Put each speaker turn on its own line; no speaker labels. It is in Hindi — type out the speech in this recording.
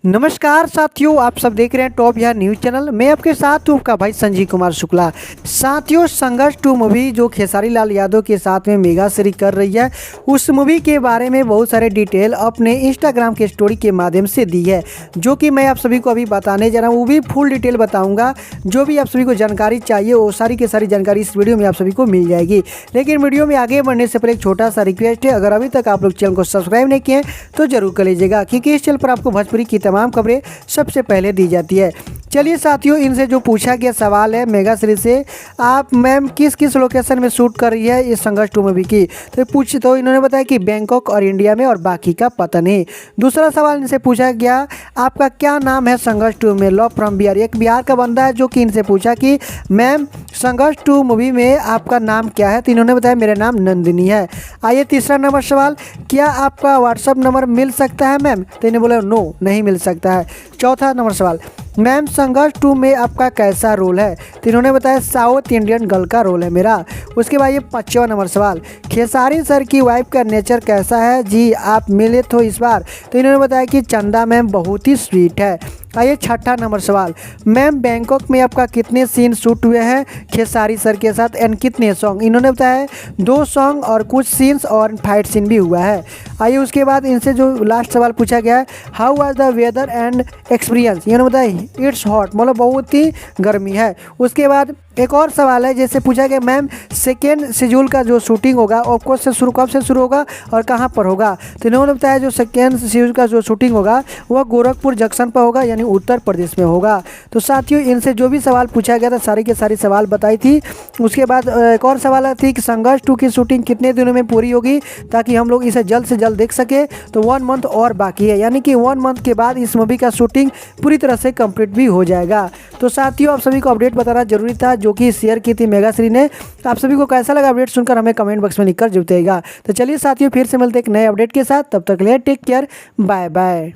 नमस्कार साथियों, आप सब देख रहे हैं टॉप या न्यूज़ चैनल। मैं आपके साथ हूँ आपका भाई संजीव कुमार शुक्ला। साथियों, संघर्ष 2 मूवी जो खेसारी लाल यादव के साथ में मेगा सीरीज कर रही है, उस मूवी के बारे में बहुत सारे डिटेल अपने इंस्टाग्राम के स्टोरी के माध्यम से दी है, जो कि मैं आप सभी को अभी बताने जा रहा हूँ। वो भी फुल डिटेल बताऊँगा। जो भी आप सभी को जानकारी चाहिए वो सारी की सारी जानकारी इस वीडियो में आप सभी को मिल जाएगी। लेकिन वीडियो में आगे बढ़ने से पहले एक छोटा सा रिक्वेस्ट है, अगर अभी तक आप लोग चैनल को सब्सक्राइब नहीं किए तो जरूर कर लीजिएगा, क्योंकि इस चैनल पर आपको भोजपुरी की तमाम खबरें सबसे पहले दी जाती है। चलिए साथियों, इनसे जो पूछा गया सवाल है मेगा सीरीज से, आप मैम किस किस लोकेशन में शूट कर रही है इस संघर्ष 2 मूवी की, तो इन्होंने बताया कि बैंकॉक और इंडिया में, और बाकी का पता नहीं। दूसरा सवाल इनसे पूछा गया, आपका क्या नाम है संघर्ष 2 में, लव फ्रॉम बिहार। एक बिहार का बंदा है जो कि इनसे पूछा कि मैम संघर्ष 2 मूवी में आपका नाम क्या है, तो इन्होंने बताया मेरा नाम नंदिनी है। आइए तीसरा नंबर सवाल, क्या आपका व्हाट्सअप नंबर मिल सकता है मैम, तो इन्हें बोला नो, नहीं मिल सकता है। चौथा नंबर सवाल, मैम संघर्ष 2 में आपका कैसा रोल है, तो इन्होंने बताया साउथ इंडियन गर्ल का रोल है मेरा। उसके बाद ये 5वां नंबर सवाल, खेसारी सर की वाइफ का नेचर कैसा है जी, आप मिले तो इस बार, तो इन्होंने बताया कि चंदा मैम बहुत ही स्वीट है। आइए 6ठा नंबर सवाल, मैम बैंकॉक में आपका कितने सीन शूट हुए हैं खेसारी सर के साथ एंड कितने सॉन्ग, इन्होंने बताया 2 सॉन्ग और कुछ सीन्स और फाइट सीन भी हुआ है। आइए उसके बाद इनसे जो लास्ट सवाल पूछा गया है, how was the weather and experience, इन्होंने बताया इट्स हॉट, मतलब बहुत ही गर्मी है। उसके बाद एक और सवाल है, जैसे पूछा गया मैम सेकेंड शेड्यूल का जो शूटिंग होगा ऑफकोर्स से शुरू कब से शुरू होगा और कहाँ पर होगा, तो इन्होंने बताया जो सेकेंड शेड्यूल का जो शूटिंग होगा वह गोरखपुर जंक्शन पर होगा, यानी उत्तर प्रदेश में होगा। तो साथियों, इनसे जो भी सवाल पूछा गया था सारी के सारी सवाल बताई थी। उसके बाद एक और सवाल थी कि संघर्ष 2 की शूटिंग कितने दिनों में पूरी होगी, ताकि हम लोग इसे जल्द से जल्द देख सके। तो 1 मंथ और बाकी है, यानी कि 1 मंथ के बाद इस मूवी का शूटिंग पूरी तरह से कंप्लीट भी हो जाएगा। तो साथियों, आप सभी को अपडेट बताना जरूरी था जो कि शेयर की थी मेगा सीरीज ने। आप सभी को कैसा लगा अपडेट सुनकर हमें कमेंट बॉक्स में लिखकर जरूर बताइएगा। तो चलिए साथियों, फिर से मिलते हैं एक नए अपडेट के साथ, तब तक के लिए टेक केयर, बाय बाय।